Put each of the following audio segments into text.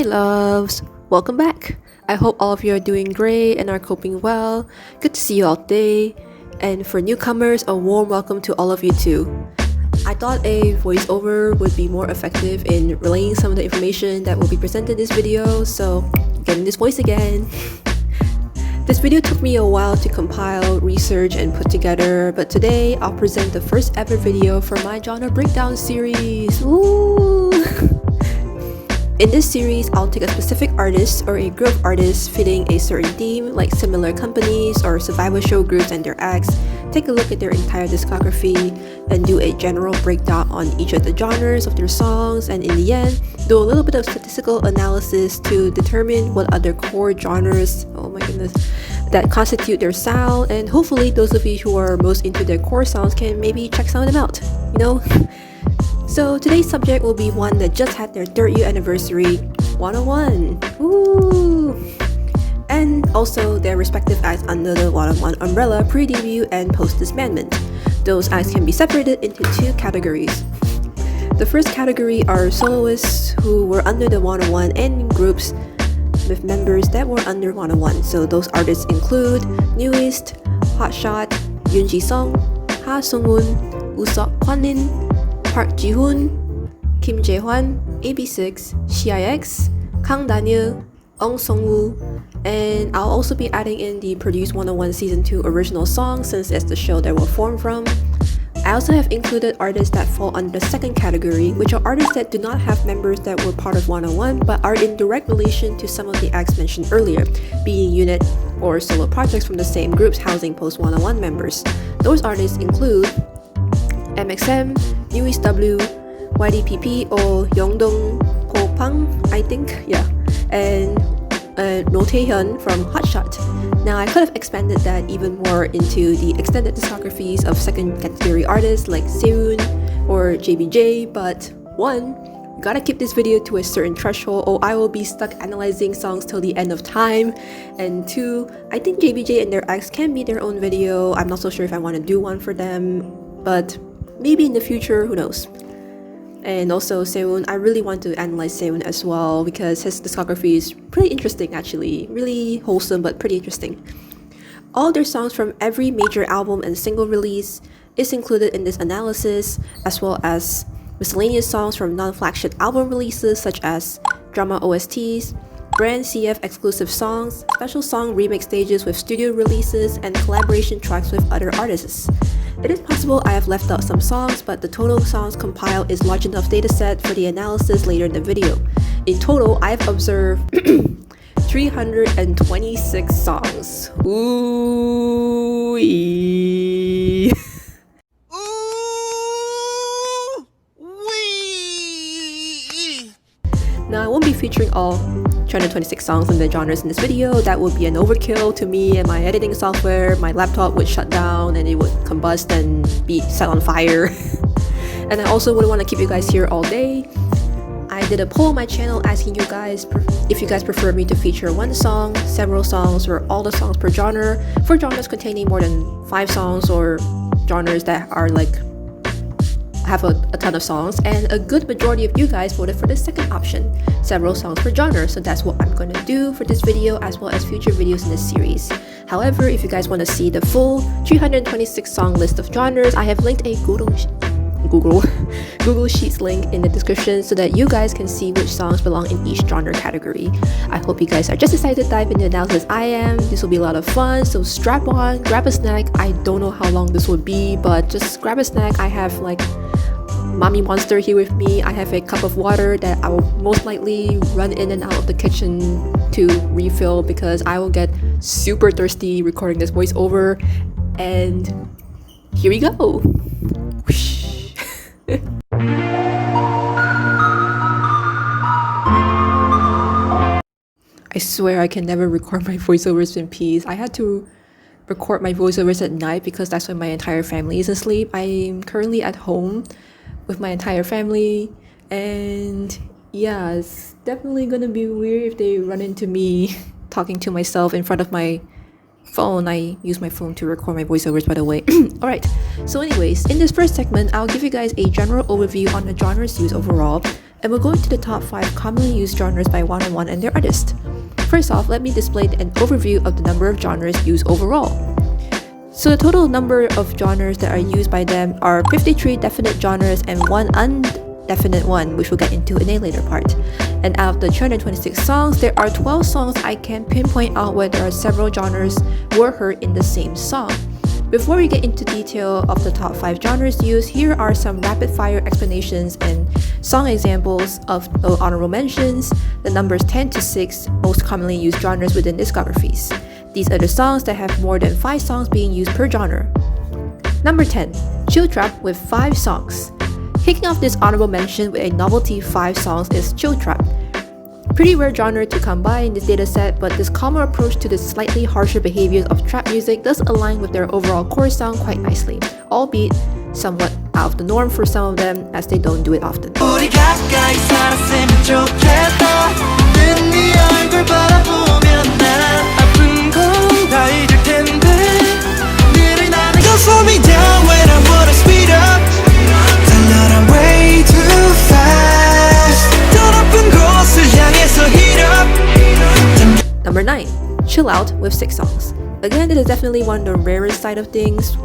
Hi loves! Welcome back! I hope all of you are doing great and are coping well. Good to see you all today. And for newcomers, a warm welcome to all of you too. I thought a voiceover would be more effective in relaying some of the information that will be presented in this video, so getting this voice again. This video took me a while to compile, research, and put together, but today I'll present the first ever video for my genre breakdown series. Woo! In this series, I'll take a specific artist or a group of artists fitting a certain theme, like similar companies or survival show groups and their acts, take a look at their entire discography, and do a general breakdown on each of the genres of their songs, and in the end, do a little bit of statistical analysis to determine what other core genres, oh my goodness, that constitute their sound, and hopefully those of you who are most into their core sounds can maybe check some of them out, you know? So today's subject will be one that just had their 3rd year anniversary, 101. Woo! And also their respective acts under the 101 umbrella pre-debut and post-disbandment. Those acts can be separated into 2 categories. The first category are soloists who were under the 101 and groups with members that were under 101. So those artists include Newest, Hotshot, jisung, seongwu, Usok Kwanin, Park Ji-hoon, Kim Jae-hwan, AB6, CIX, Kang Daniel, Seongwu, and I'll also be adding in the Produced 101 Season 2 original song since it's the show that will form from. I also have included artists that fall under the second category, which are artists that do not have members that were part of 101 but are in direct relation to some of the acts mentioned earlier, being unit or solo projects from the same groups housing post-101 members. Those artists include MXM, Newest W, YDPP or Yeongdong Popang, I think, yeah, and No Taehyun from Hotshot. Now I could have expanded that even more into the extended discographies of second category artists like Seongwu or JBJ, but 1, we gotta keep this video to a certain threshold or I will be stuck analyzing songs till the end of time, and 2, I think JBJ and their acts can be their own video. I'm not so sure if I want to do one for them, but maybe in the future, who knows. And also Seongwu, I really want to analyze Seongwu as well because his discography is pretty interesting actually, really wholesome but pretty interesting. All their songs from every major album and single release is included in this analysis, as well as miscellaneous songs from non-flagship album releases such as drama OSTs, brand CF exclusive songs, special song remix stages with studio releases, and collaboration tracks with other artists. It is possible I have left out some songs, but the total songs compiled is large enough dataset for the analysis later in the video. In total, I have observed 326 songs. Ooh. Now I won't be featuring all 326 songs in the genres in this video. That would be an overkill to me and my editing software. My laptop would shut down and it would combust and be set on fire. And I also wouldn't want to keep you guys here all day. I did a poll on my channel asking you guys if you guys prefer me to feature one song, several songs, or all the songs per genre, for genres containing more than 5 songs or genres that are like have a ton of songs, and a good majority of you guys voted for the second option, several songs per genre. So that's what I'm going to do for this video as well as future videos in this series. However, if you guys want to see the full 326 song list of genres, I have linked a Google Sheets link in the description so that you guys can see which songs belong in each genre category. I hope you guys are just excited to dive into the analysis I am. This will be a lot of fun, so strap on, grab a snack. I don't know how long this would be, but just grab a snack. I have like Mommy Monster here with me. I have a cup of water that I will most likely run in and out of the kitchen to refill because I will get super thirsty recording this voiceover. And here we go. Whoosh. I swear I can never record my voiceovers in peace. I had to record my voiceovers at night because that's when my entire family is asleep. I'm currently at home with my entire family, and yeah, it's definitely gonna be weird if they run into me talking to myself in front of my phone. I use my phone to record my voiceovers, by the way. Alright, so anyways, in this first segment, I'll give you guys a general overview on the genres used overall, And we're going to the top 5 commonly used genres by 101 and their artists. First off, let me display an overview of the number of genres used overall. So the total number of genres that are used by them are 53 definite genres and 1 undefinite one, which we'll get into in a later part. And out of the 226 songs, there are 12 songs I can pinpoint out where there are several genres were heard in the same song. Before we get into detail of the top 5 genres used, here are some rapid-fire explanations and song examples of the honorable mentions, the numbers 10 to 6 most commonly used genres within discographies. These are the songs that have more than 5 songs being used per genre. Number 10, Chill Trap with 5 songs. Kicking off this honorable mention with a novelty 5 songs is Chill Trap. Pretty rare genre to come by in this dataset, but this calmer approach to the slightly harsher behaviors of trap music does align with their overall core sound quite nicely, albeit somewhat out of the norm for some of them as they don't do it often. Number 9, Chill Out with 6 songs. Again, this is definitely one of the rarest side of things,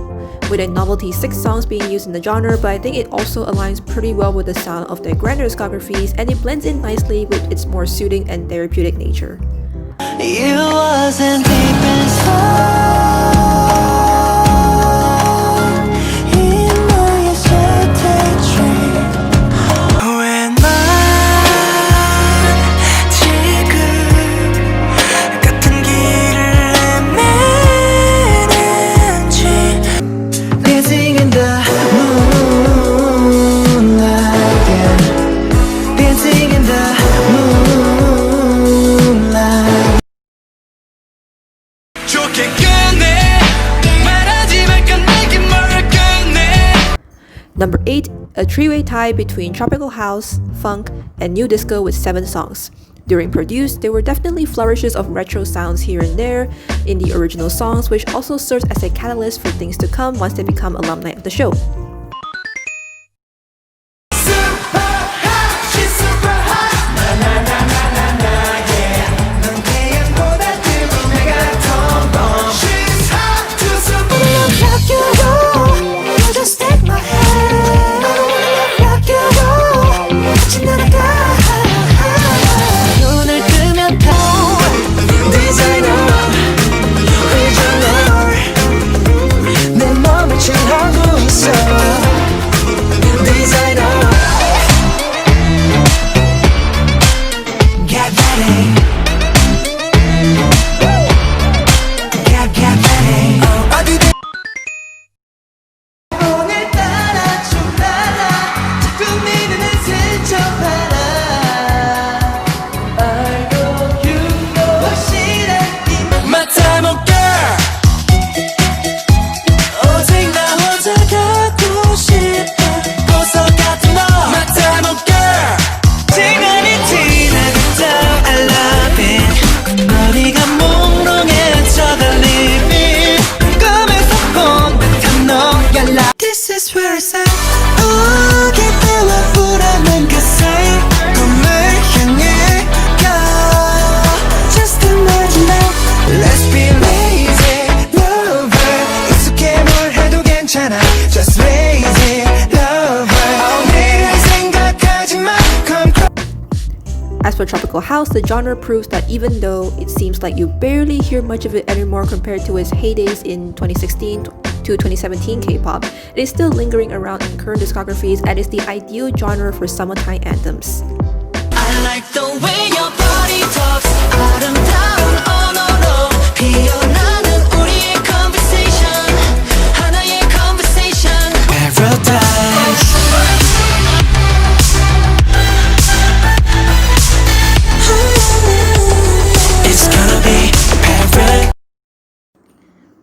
with a novelty 6 songs being used in the genre, but I think it also aligns pretty well with the sound of their grander discographies, and it blends in nicely with its more soothing and therapeutic nature. It wasn't deep Number 8, a three-way tie between tropical house, funk, and new disco with 7 songs. During Produce, there were definitely flourishes of retro sounds here and there in the original songs, which also serves as a catalyst for things to come once they become alumni of the show. As for tropical house, the genre proves that even though it seems like you barely hear much of it anymore compared to its heydays in 2016 to 2017 K-pop, it is still lingering around in current discographies and is the ideal genre for summertime anthems. I like the way your body talks, 아름다운 언어로 피어나는 우리의 conversation, 하나의 conversation, paradise.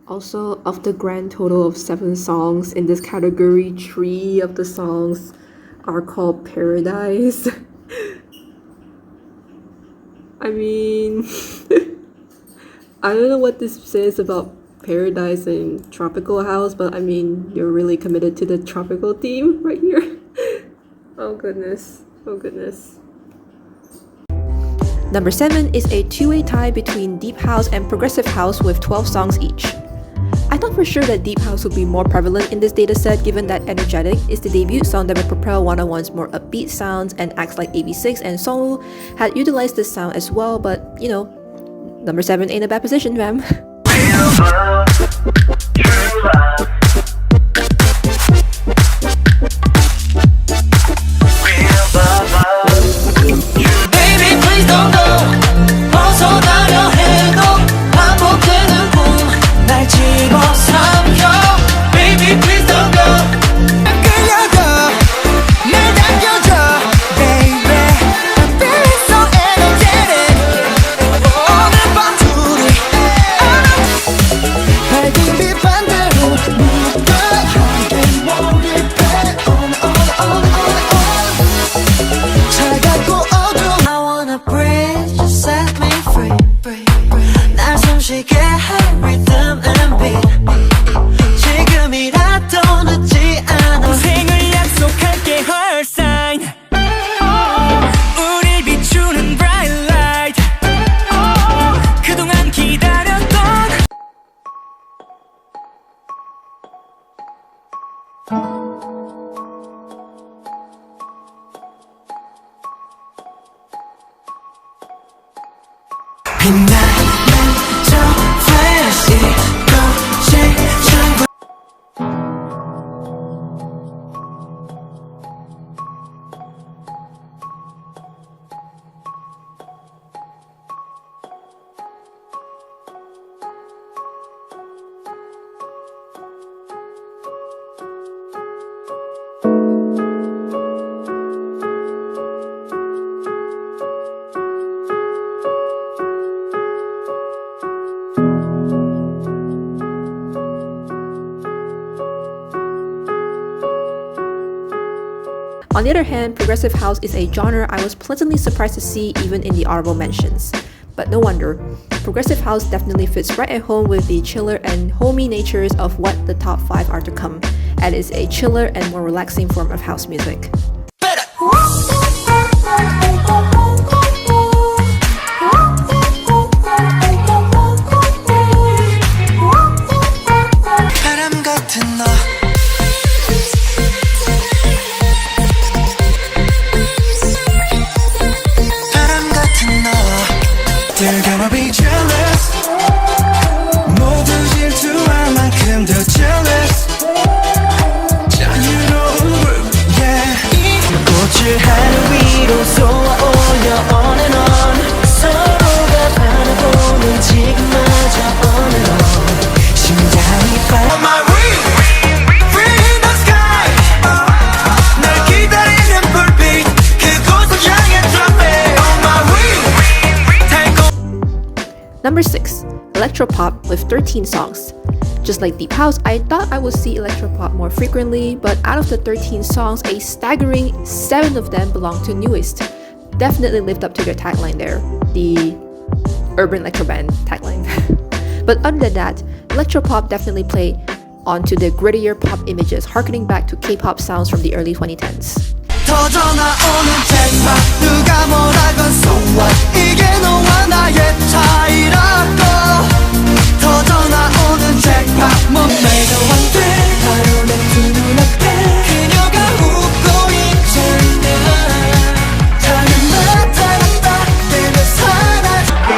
Also, of the grand total of 7 songs in this category, 3 of the songs are called Paradise. I mean, I don't know what this says about Paradise and Tropical House, but I mean, you're really committed to the tropical theme right here. Oh goodness. Oh goodness. Number 7 is a two-way tie between Deep House and Progressive House with 12 songs each. I thought for sure that Deep House would be more prevalent in this dataset given that Energetic is the debut song that would propel 101's more upbeat sounds, and acts like AB6 and seongwu had utilized this sound as well, but you know, number 7 ain't a bad position, fam. On the other hand, Progressive House is a genre I was pleasantly surprised to see even in the honorable mentions. But no wonder, Progressive House definitely fits right at home with the chiller and homey natures of what the top 5 are to come, and is a chiller and more relaxing form of house music. They're gonna be jealous. 모두 질투할 만큼 더 jealous. 자유로운 groove, yeah. 꽃을 하늘 위로 쏘아 올려 on and on. 서로가 바라보는 지금마저 on and on. 심장이 on my wing, free in the sky. 날 기다리는 불빛 그곳을 향해 drop it on my wing. Number 6, Electropop with 13 songs. Just like Deep House, I thought I would see Electropop more frequently, but out of the 13 songs, a staggering 7 of them belong to Newest. Definitely lived up to their tagline there, the urban electro band tagline. But other than that, Electropop definitely played onto the grittier pop images, harkening back to K-pop sounds from the early 2010s. 터져나오는 쟁반 누가 뭐라건 so what 이게 너와 나의 차이라고 터져나오는 쟁반 몸매가 완돼 바로 내 두 눈앞에 그녀가 웃고 있잖아 다른 나타났다 내내 사라질게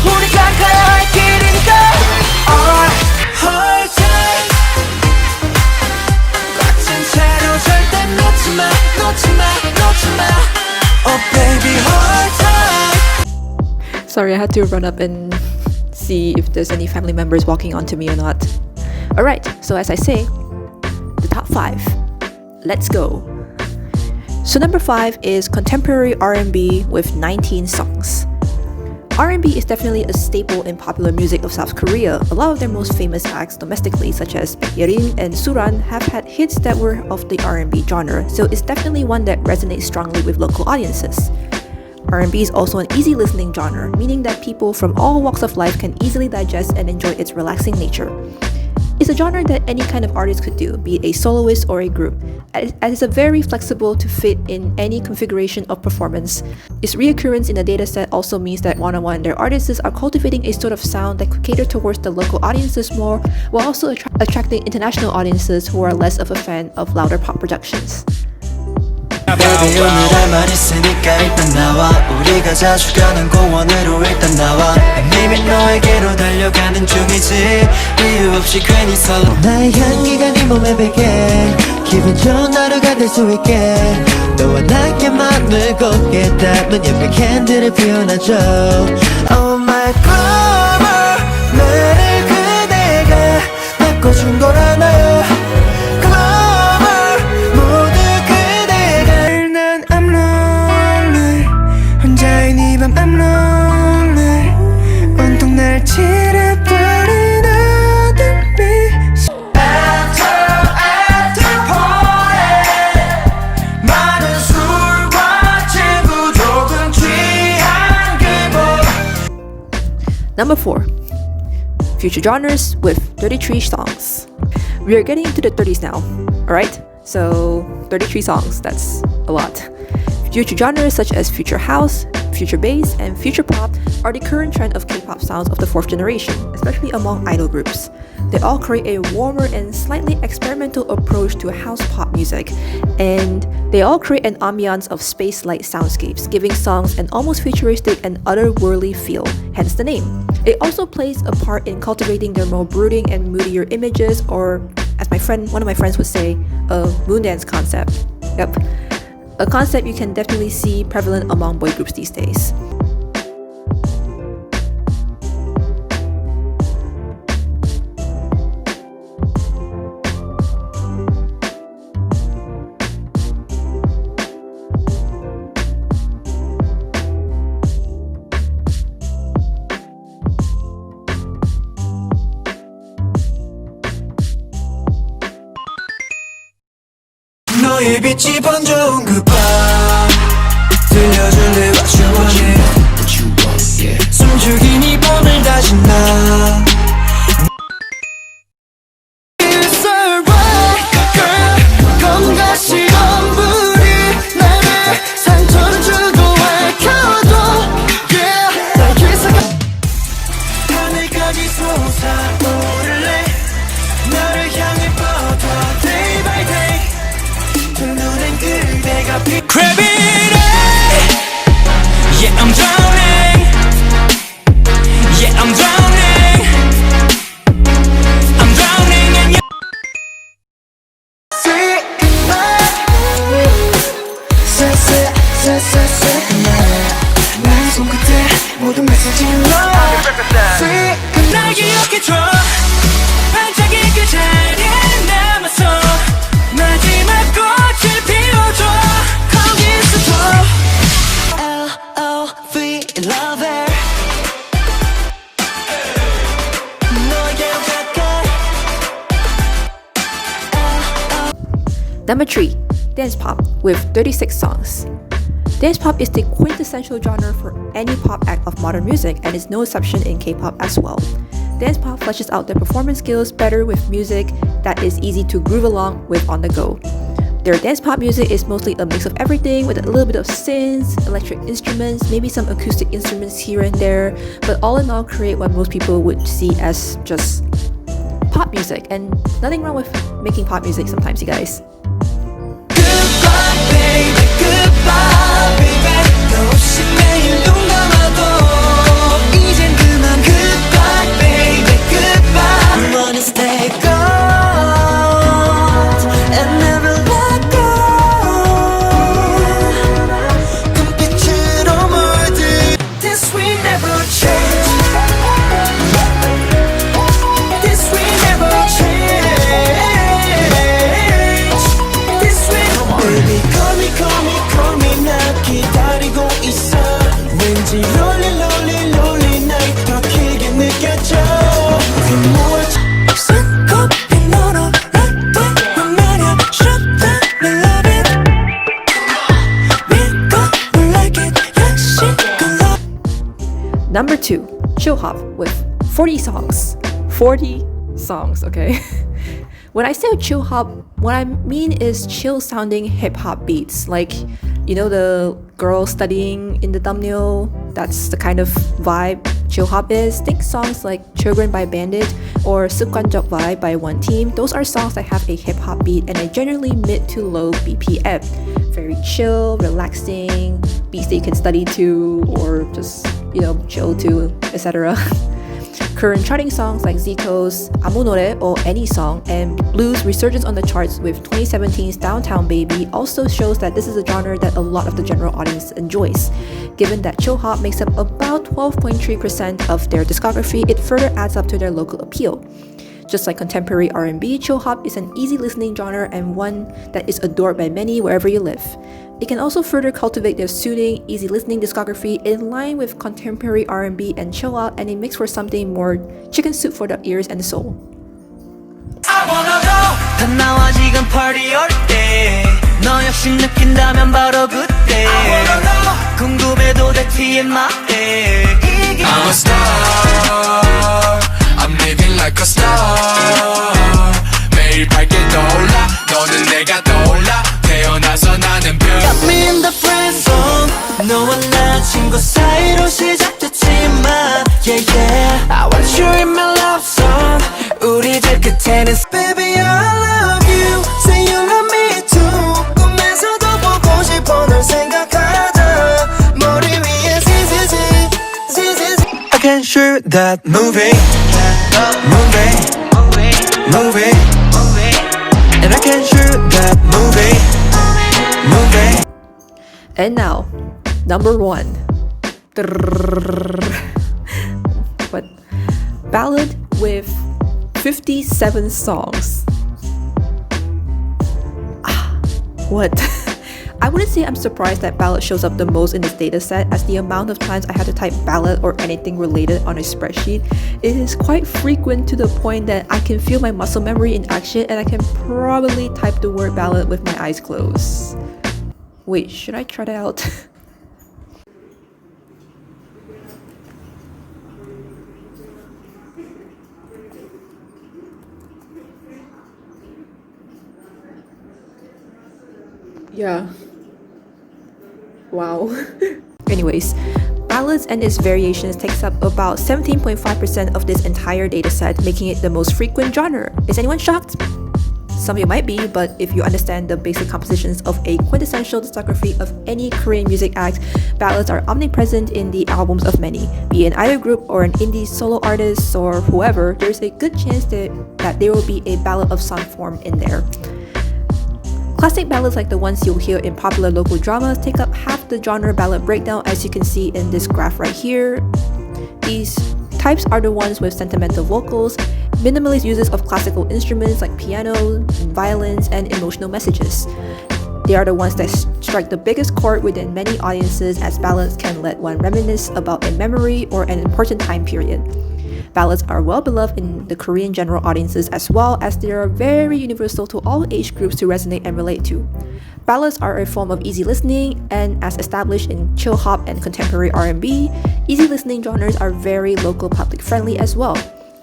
우리 다 가야 할 길이니까 Sorry, I had to run up and see if there's any family members walking onto me or not. Alright, so as I say, the top 5. Let's go! So number 5 is contemporary R&B with 19 songs. R&B is definitely a staple in popular music of South Korea. A lot of their most famous acts domestically, such as Baekhyun and Suran, have had hits that were of the R&B genre, so it's definitely one that resonates strongly with local audiences. R&B is also an easy listening genre, meaning that people from all walks of life can easily digest and enjoy its relaxing nature. It's It's a genre that any kind of artist could do, be it a soloist or a group, as it's a very flexible to fit in any configuration of performance. Its reoccurrence in the dataset also means that one-on-one their artists are cultivating a sort of sound that could cater towards the local audiences more, while also attracting international audiences who are less of a fan of louder pop productions. Baby 오늘 할 말 있으니까 일단 나와 우리가 자주 가는 공원으로 일단 나와 이미 너에게로 달려가는 중이지 이유 없이 괜히 설레 나의 향기가 네 몸에 배게 기분 좋은 하루가 될 수 있게 너와 나의 맘을 곱게 담은 예쁜 캔들을 피워놔줘 Oh my glover 나를 그대가 바꿔준 걸 알아요 I'm lonely 온통 날 칠해버린 어둠 빛 After party 많은 술과 친구 조금 취한 기분 Number 4. Future genres with 33 songs. We are getting into the 30s now, alright? So 33 songs, that's a lot. Future genres such as future house, future bass, and future pop are the current trend of K-pop sounds of the fourth generation, especially among idol groups. They all create a warmer and slightly experimental approach to house pop music, and they all create an ambiance of space-light soundscapes, giving songs an almost futuristic and otherworldly feel, hence the name. It also plays a part in cultivating their more brooding and moodier images, or as one of my friends would say, a moondance concept. Yep. A concept you can definitely see prevalent among boy groups these days. 너의 빛이 번져온 그 밤 들려줄래 what you want 숨죽인 이 밤을 다시 나 It's alright girl 검과 시험불이 나를 상처를 주고 밝혀도 Yeah 날 기사가 하늘까지 솟아오를래 나를 향해 뻗어 day by day Grab it up Yeah I'm drowning Yeah I'm drowning I'm drowning in your Sweet 나의 손끝에 모든 메시지를 넣어 Sweet 날 기억해줘 반짝이 그 자리에 남아서 마지막 꽃을 피워줘 거기서도 L.O.V. lover 너에게 가까이 Number 3. Dance pop with 36 songs. Dance pop is the quintessential genre for any pop act of modern music and is no exception in K-pop as well. Dance pop fleshes out their performance skills better with music that is easy to groove along with on the go. Their dance pop music is mostly a mix of everything with a little bit of synths, electric instruments, maybe some acoustic instruments here and there, but all in all create what most people would see as just pop music, and nothing wrong with making pop music sometimes, you guys. Goodbye baby goodbye baby 너 없이 매일 눈 감아도 이젠 그만 Goodbye baby goodbye We wanna stay gold and never let go 눈빛으로 물든 This we never change This we never change This we Baby call me 나 기다리고 있어 왠지 lonely night 더 길게 느껴져 그 무엇 손꼽힌 너로 right way 말야 shut down I love it 믿고 we like it Number 2. Chill hop with 40 songs. 40 songs, okay? When I say chill hop, what I mean is chill sounding hip hop beats. Like, you know, the girl studying in the thumbnail? That's the kind of vibe chill hop is. Think songs like Children by Bandit or 습관적 Vibe by One Team. Those are songs that have a hip hop beat and a generally mid to low BPM. Very chill, relaxing, beats that you can study to or just, you know, chill to, etc. Current charting songs like Zico's 아무 노래 or Any Song and Blues' resurgence on the charts with 2017's Downtown Baby also shows that this is a genre that a lot of the general audience enjoys. Given that chill hop makes up about 12.3% of their discography, it further adds up to their local appeal. Just like contemporary R&B, chill hop is an easy listening genre and one that is adored by many wherever you live. It can also further cultivate their soothing, easy listening discography in line with contemporary R&B and chill out, and it makes for something more chicken soup for the ears and the soul. I wanna go. 나와 지금 party 올 때. 너 역시 느낀다면 바로 그때. I wanna know. 궁금해도 돼 TMI. I'm a star. I'm living like a star. 매일 밝게 떠올라. 너는 내가 떠올라. 태어나서 나는 별. Got me in the friend zone. 너와 나 친구 사이로 시작됐지만. Yeah yeah. I want you in my love song. 우리들 끝에는 Baby I love you. Say you love me too. 꿈에서도 보고 싶어 널 생각하다. 머리 위에 zizizi. I can shoot that movie. Movie. And I can shoot that movie. And now, number 1. What? Ballad with 57 songs. What? I wouldn't say I'm surprised that ballad shows up the most in this dataset, as the amount of times I had to type ballad or anything related on a spreadsheet, it is quite frequent to the point that I can feel my muscle memory in action and I can probably type the word ballad with my eyes closed. Wait, should I try that out? Yeah. Wow. Anyways, ballads and its variations takes up about 17.5% of this entire dataset, making it the most frequent genre. Is anyone shocked? Some of you might be, but if you understand the basic compositions of a quintessential discography of any Korean music act, ballads are omnipresent in the albums of many. Be it either group or an indie solo artist or whoever, there's a good chance that there will be a ballad of some form in there. Classic ballads like the ones you'll hear in popular local dramas take up half the genre ballad breakdown, as you can see in this graph right here. These types are the ones with sentimental vocals, minimalist uses of classical instruments like piano, violins, and emotional messages. They are the ones that strike the biggest chord within many audiences, as ballads can let one reminisce about a memory or an important time period. Ballads are well beloved in the Korean general audiences, as well as they are very universal to all age groups to resonate and relate to. Ballads are a form of easy listening, and as established in chill hop and contemporary R&B, easy listening genres are very local public friendly as well.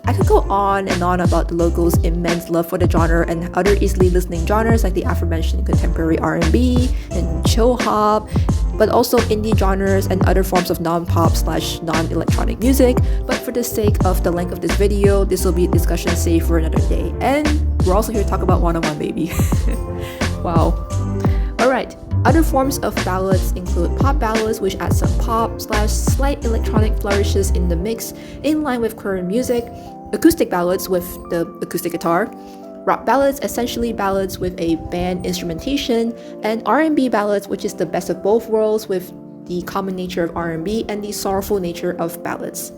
I could go on and on about the locals' immense love for the genre and other easily listening genres like the aforementioned contemporary R&B and chill hop, but also indie genres and other forms of non-pop/non-electronic music. But for the sake of the length of this video, this will be a discussion saved for another day. And we're also here to talk about one-on-one baby. Wow. Alright, other forms of ballads include pop ballads, which add some pop/slight electronic flourishes in the mix in line with current music, acoustic ballads with the acoustic guitar, rock ballads, essentially ballads with a band instrumentation, and R&B ballads, which is the best of both worlds with the common nature of R&B and the sorrowful nature of ballads.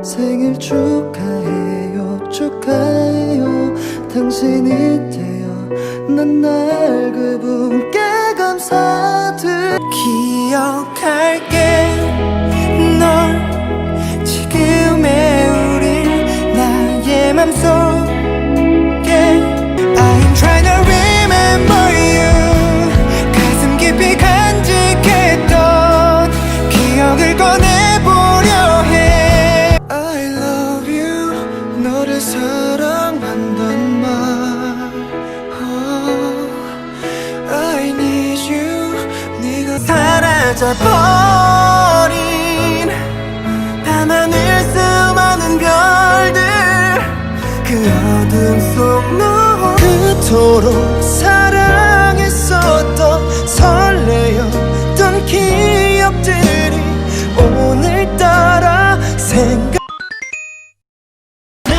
생일 축하해요 축하해요 당신이 되어 난 날 그분께 감사드 기억할게 널 지금의 우린 나의 맘속에 I'm trying to remember you 가슴 깊이 간직했던 기억을 꺼내보려 해 I love 찾아버린 밤하늘 수많은 별들 그 어둠 속 너 그토록 사랑했었던 설레었던 기억들이 오늘따라 생각 난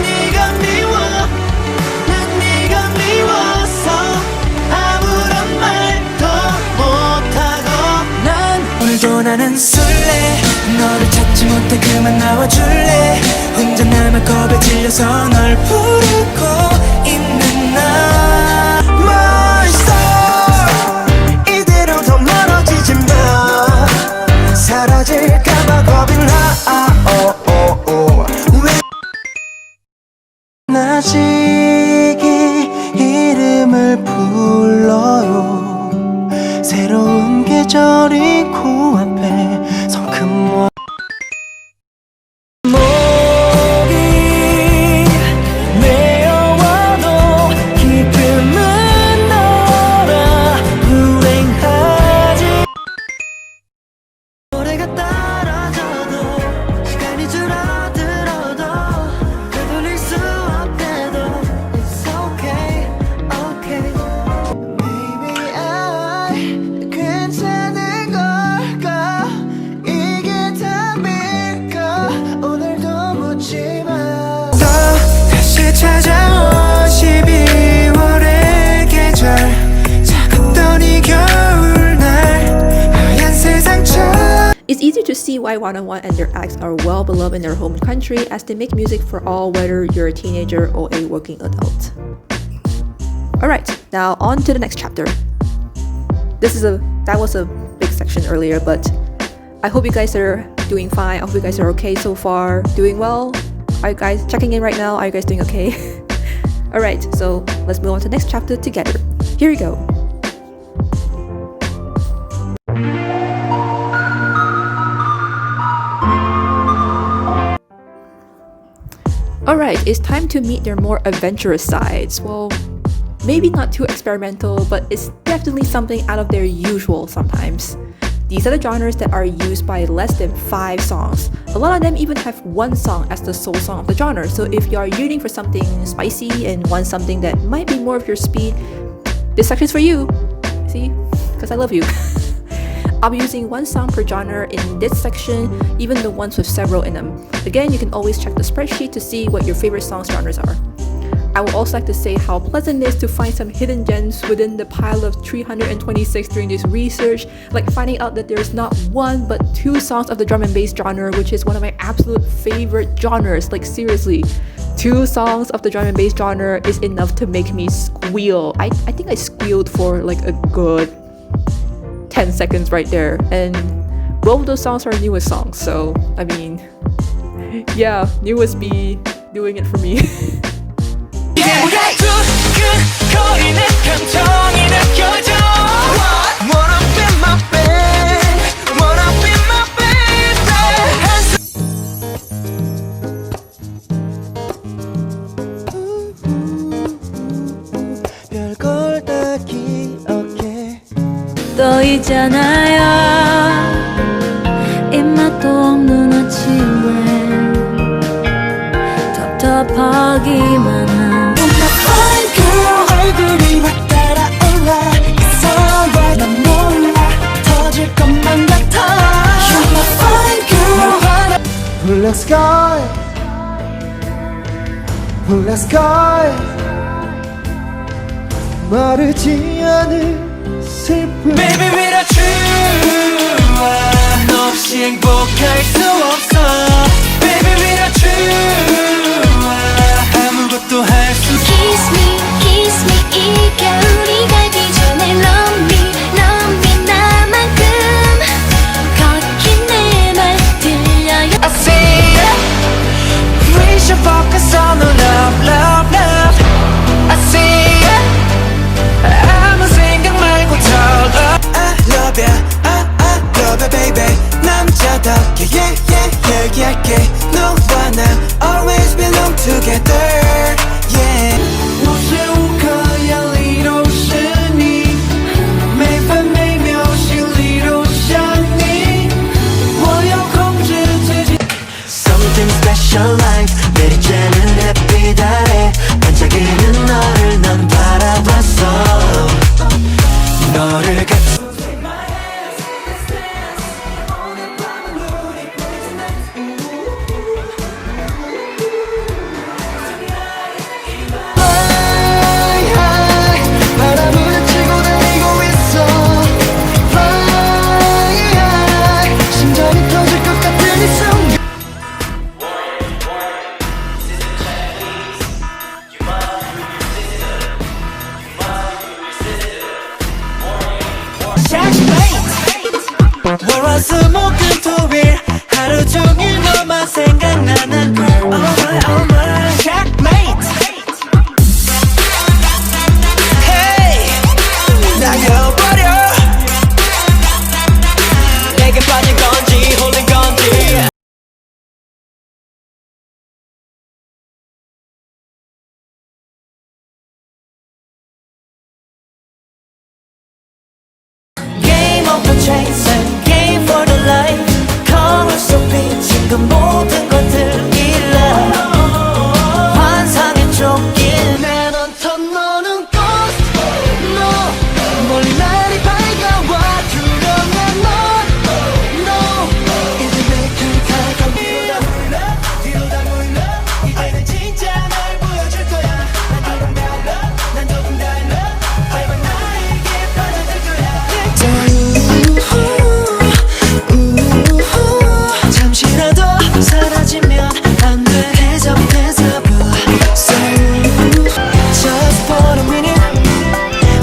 네가 미워 난 네가 미워서 아무런 말도 못하고 난 오늘도 나는 술래 너를 찾지 못해 그만 나와줄래 혼자 남아 겁에 질려서 널 부르고 있는 나 My star 이대로 더 멀어지지 마 사라질까봐 겁이 나 왜 나지기 이름을 불러요 새로운 계절이 코앞에 성큼 목이 메어와도 기쁨은 너라 불행하지 노래가 떨어져도 시간이 줄어들어도 되돌릴 수 없대도 It's okay, okay Maybe I 괜찮은 걸까 이게 답일까 오늘도 묻지마 또 다시 찾아온 12월의 계절 차갑던 이 겨울날 하얀 세상 It's easy to see why 101 and their acts are well beloved in their home country as they make music for all, whether you're a teenager or a working adult. Alright, now on to the next chapter. That was a big section earlier, but I hope you guys are doing fine. I hope you guys are okay so far. Doing well? Are you guys checking in right now? Are you guys doing okay? Alright, so let's move on to the next chapter together. Here we go. Alright, it's time to meet their more adventurous sides. Well, maybe not too experimental, but it's definitely something out of their usual sometimes. These are the genres that are used by less than 5 songs. A lot of them even have one song as the sole song of the genre, so if you are yearning for something spicy and want something that might be more of your speed, this section's for you. See? Because I love you. I'll be using one song per genre in this section, even the ones with several in them. Again, you can always check the spreadsheet to see what your favorite songs genres are. I would also like to say how pleasant it is to find some hidden gems within the pile of 326 during this research, like finding out that there's not one but 2 songs of the drum and bass genre, which is one of my absolute favorite genres. Like seriously, 2 songs of the drum and bass genre is enough to make me squeal. I think I squealed for like a good 10 seconds right there, and both of those songs are newest songs, so I mean, yeah, newest be doing it for me. 또 있잖아요 입맛도 없는 아침에 답답하기만 한 fine girl 얼굴이 막 따라올라 이상해 난 몰라 터질 것만 같아 You're my fine girl Black sky Black sky 마르지 않은 슬픔 Baby without you 너 없이 행복할 수 없어 Baby without you 아무것도 할 수 Kiss me, kiss me 이 겨울이 가기 전에 Love me, love me 나만큼 거친 내 말 들려요 I see it We should focus on the love, love, love I see it 아무 생각 말고 talk I love chasing game for the life 거울 속 비친 그 모든 것들이라 환상에 쫓긴 내 넌턴 너는 ghost no 멀리 날이 밝아와 두려운 넌 no 이제 내게 다가와 뒤로 다 보이려 이제는 진짜 날 보여줄 거야 난 조금 달라 밝은 나에게 빠져들 거야 잠시라도 사라지면 안돼 대접 Just for a minute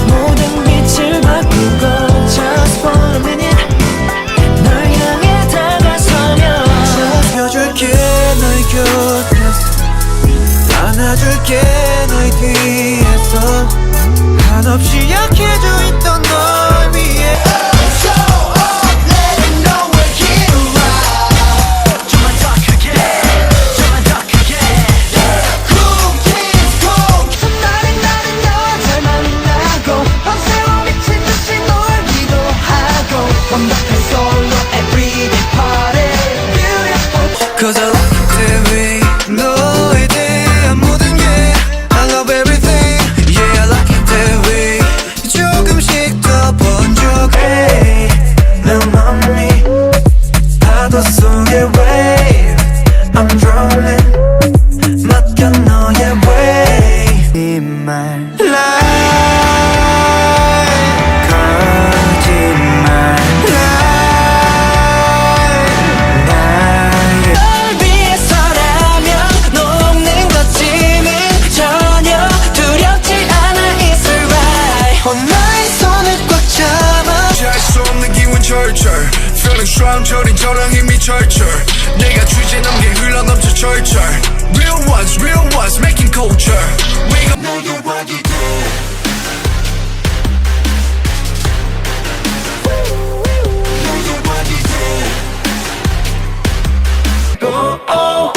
모든 빛을 바꾸고 Just for a minute 널 향해 다가서면 펴줄게 너의 곁에서 안아줄게 너의 뒤에서 한없이 약해져 있던 널 위해 So let me know we're here 좀만 더 크게 좀만 더 크게 Cool kids cool 나는 너잘 만나고 밤새워 미친 듯이 널 기도하고 완벽한 솔로 everyday party Beautiful Cause I like it that way 너에 대한 모든 게 I love everything Yeah I like it that way 조금씩 더 번쩍해 내 맘이 파도 속의 wave I'm drowning 맡겨 너의 way 이말 거짓말 널 위해서라면 녹는 것쯤은 전혀 두렵지 않아 It's alright 나의 손을 꽉 잡아 피할 수 없는 기운 절절 Feeling strong 저린 저랑 힘이 절절 내가 주제 넘게 흘러넘쳐 절절 Real ones making culture We gon' 내게 와기 돼 내게 와기 돼 Oh oh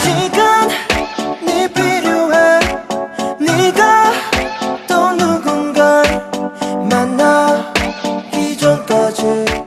시간이 필요해 네가 또 누군가를 만나기 전까지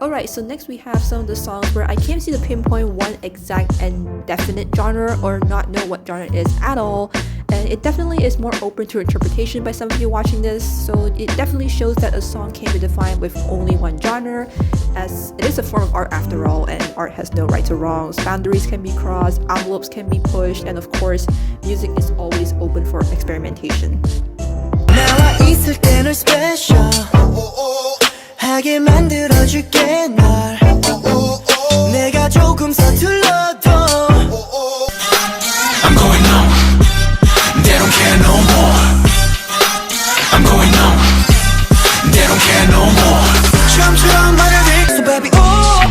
Alright, so next we have some of the songs where I can't seem to pinpoint one exact and definite genre or not know what genre it is at all. And it definitely is more open to interpretation by some of you watching this, so it definitely shows that a song can't be defined with only one genre, as it is a form of art after all, and art has no rights or wrongs. Boundaries can be crossed, envelopes can be pushed, and of course, music is always open for experimentation. 나와 있을 때 널 special 하게 만들어줄게 날 내가 조금 서툴러도 I'm going on They don't care no more I'm going on They don't care no more 처음처럼 말을 해 So baby oh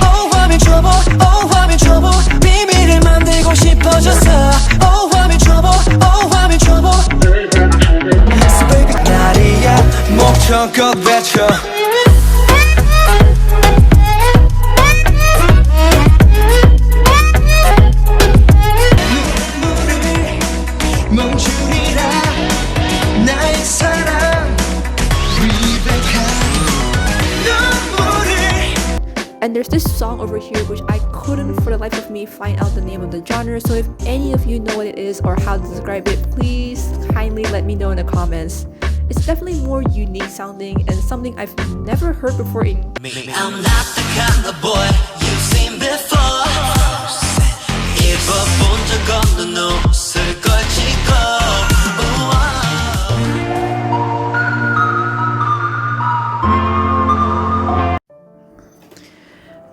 oh 화면 줘보 oh 화면 줘보 비밀을 만들고 싶어져서 oh 화면 줘보 oh 화면 줘보 So baby 날이야 목청껏 외쳐 멈추리라 나의 사랑 And there's this song over here which I couldn't for the life of me find out the name of the genre, so if any of you know what it is or how to describe it, please kindly let me know in the comments. It's definitely more unique sounding and something I've never heard before in I'm not the kind of boy you've seen before 입어본 적 없는 옷을 걸치고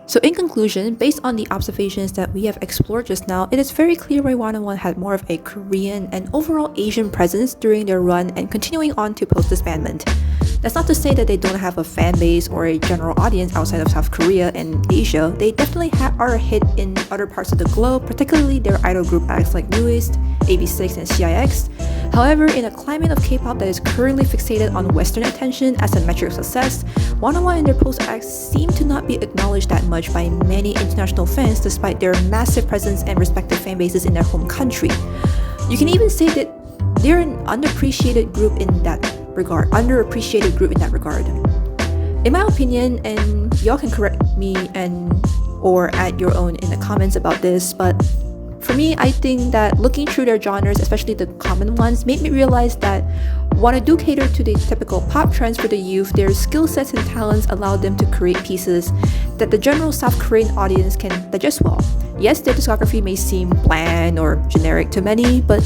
So in conclusion, based on the observations that we have explored just now, it is very clear why 101 had more of a Korean and overall Asian presence during their run and continuing on to post-disbandment. That's not to say that they don't have a fan base or a general audience outside of South Korea and Asia. They definitely are a hit in other parts of the globe, particularly their idol group acts like Newest, AB6, and CIX. However, in a climate of K-pop that is currently fixated on Western attention as a metric of success, One and their post-acts seem to not be acknowledged that much by many international fans despite their massive presence and respective fan bases in their home country. You can even say that they're an underappreciated group in that regard. In my opinion, and y'all can correct me or add your own in the comments about this, but for me, I think that looking through their genres, especially the common ones, made me realize that while they do cater to the typical pop trends for the youth, their skill sets and talents allow them to create pieces that the general South Korean audience can digest well. Yes, their discography may seem bland or generic to many, but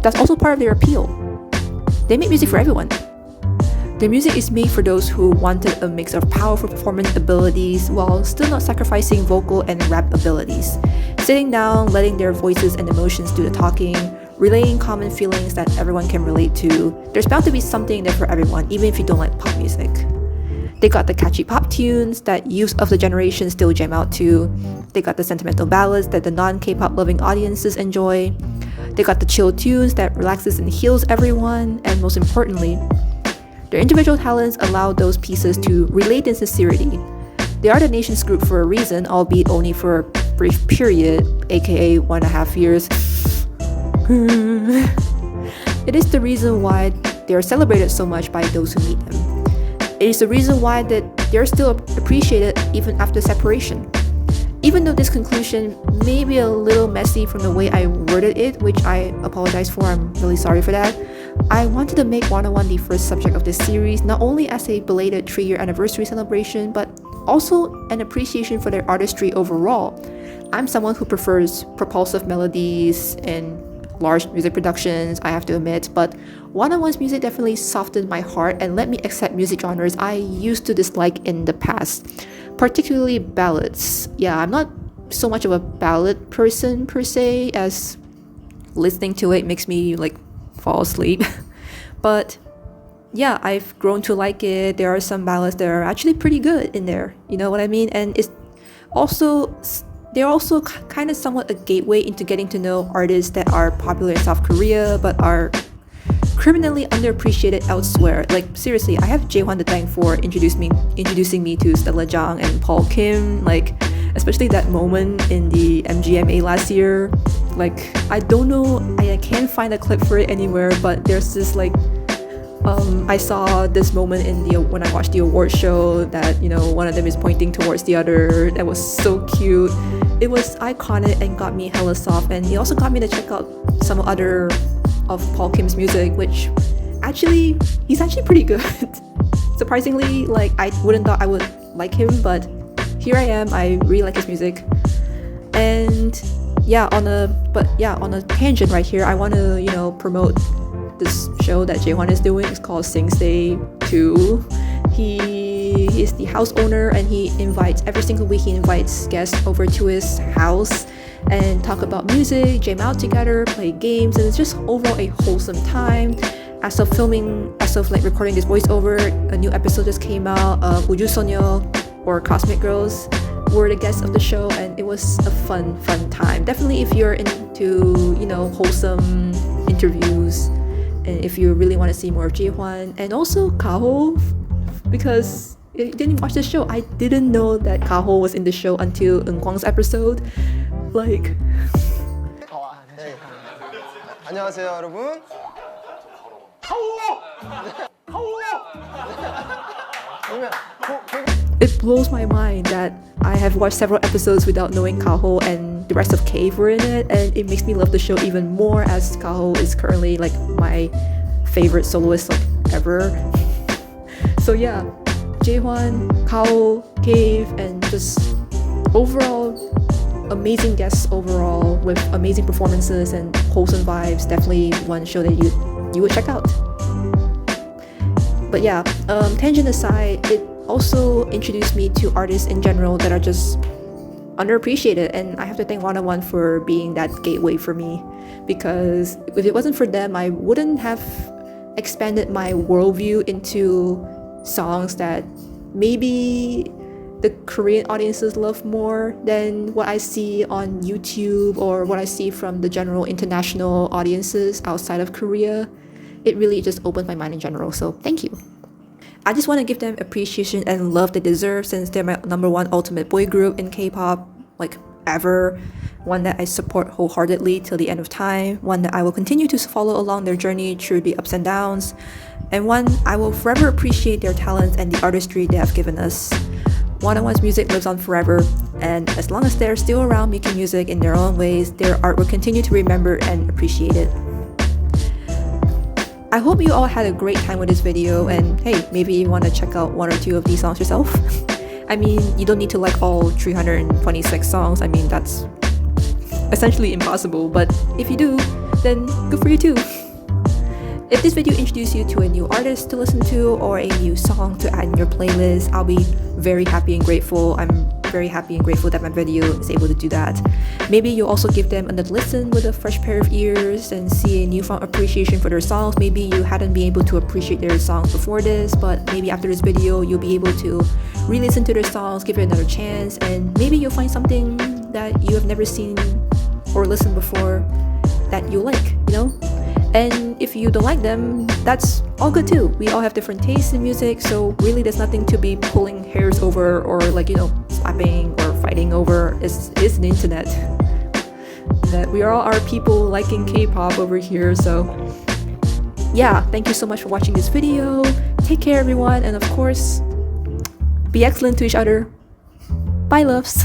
that's also part of their appeal. They make music for everyone. Their music is made for those who wanted a mix of powerful performance abilities while still not sacrificing vocal and rap abilities. Sitting down, letting their voices and emotions do the talking, relaying common feelings that everyone can relate to. There's bound to be something there for everyone, even if you don't like pop music. They got the catchy pop tunes that youth of the generation still jam out to. They got the sentimental ballads that the non-K-pop loving audiences enjoy. They got the chill tunes that relaxes and heals everyone, and most importantly, their individual talents allow those pieces to relate in sincerity. They are the nation's group for a reason, albeit only for a brief period, aka 1.5 years. It is the reason why they are celebrated so much by those who meet them. It is the reason why that they're still appreciated even after separation. Even though this conclusion may be a little messy from the way I worded it, which I apologize for, I'm really sorry for that, I wanted to make 101 the first subject of this series, not only as a belated 3-year anniversary celebration, but also an appreciation for their artistry overall. I'm someone who prefers propulsive melodies and large music productions, I have to admit, but 101's music definitely softened my heart and let me accept music genres I used to dislike in the past, particularly ballads. Yeah, I'm not so much of a ballad person per se, as listening to it makes me like fall asleep. But yeah, I've grown to like it. There are some ballads that are actually pretty good in there, you know what I mean? And they're also kind of somewhat a gateway into getting to know artists that are popular in South Korea but are criminally underappreciated elsewhere. Like seriously, I have Jaehwan to thank for introducing me to Stella Jang and Paul Kim, like especially that moment in the MGMA last year. Like I don't know, I can't find a clip for it anywhere, but there's this like I saw this moment when I watched the award show that, you know, one of them is pointing towards the other. That was so cute. It was iconic and got me hella soft, and it also got me to check out some other of Paul Kim's music, which he's actually pretty good. Surprisingly, like I wouldn't thought I would like him, but here I am. I really like his music. And on a tangent right here, I want to, you know, promote this show that Jaehwan is doing. It's called Sing Stay 2. He is the house owner, and every single week he invites guests over to his house and talk about music, jam out together, play games, and it's just overall a wholesome time. As of recording this voiceover, a new episode just came out of Uju Sonyo or Cosmic Girls were the guests of the show, and it was a fun time. Definitely if you're into, you know, wholesome interviews, and if you really want to see more of Jaehwan, and also Kaho, because if you didn't watch the show, I didn't know that Kaho was in the show until Eunkwang's episode. Like, 안녕하세요 여러분. it blows my mind that I have watched several episodes without knowing Kaho and the rest of Cave were in it, and it makes me love the show even more, as Kaho is currently like my favorite soloist like ever. So yeah, Jaehwan, Kaho, Cave, and just overall amazing guests overall with amazing performances and wholesome vibes. Definitely one show that you would check out. But yeah, tangent aside, it also introduced me to artists in general that are just underappreciated, and I have to thank 101 for being that gateway for me, because if it wasn't for them, I wouldn't have expanded my worldview into songs that maybe the Korean audiences love more than what I see on YouTube or what I see from the general international audiences outside of Korea. It really just opened my mind in general, so thank you. I just want to give them appreciation and love they deserve since they're my #1 ultimate boy group in K-pop, like ever. One that I support wholeheartedly till the end of time, one that I will continue to follow along their journey through the ups and downs, and one I will forever appreciate their talents and the artistry they have given us. One-on-One's music lives on forever, and as long as they're still around making music in their own ways, their art will continue to remember and appreciate it. I hope you all had a great time with this video, and hey, maybe you want to check out 1 or 2 of these songs yourself. I mean, you don't need to like all 326 songs. I mean, that's essentially impossible, but if you do, then good for you too. If this video introduced you to a new artist to listen to or a new song to add in your playlist, I'll be very happy and grateful. I'm very happy and grateful that my video is able to do that. Maybe you'll also give them another listen with a fresh pair of ears and see a newfound appreciation for their songs. Maybe you hadn't been able to appreciate their songs before this, but maybe after this video you'll be able to re-listen to their songs, give it another chance, and maybe you'll find something that you have never seen or listened before that you like, you know? And if you don't like them, that's all good too. We all have different tastes in music, so really there's nothing to be pulling hairs over or like, you know, slapping or fighting over. It's the internet. That we all are people liking K-pop over here, so yeah, thank you so much for watching this video. Take care everyone, and of course, be excellent to each other. Bye loves!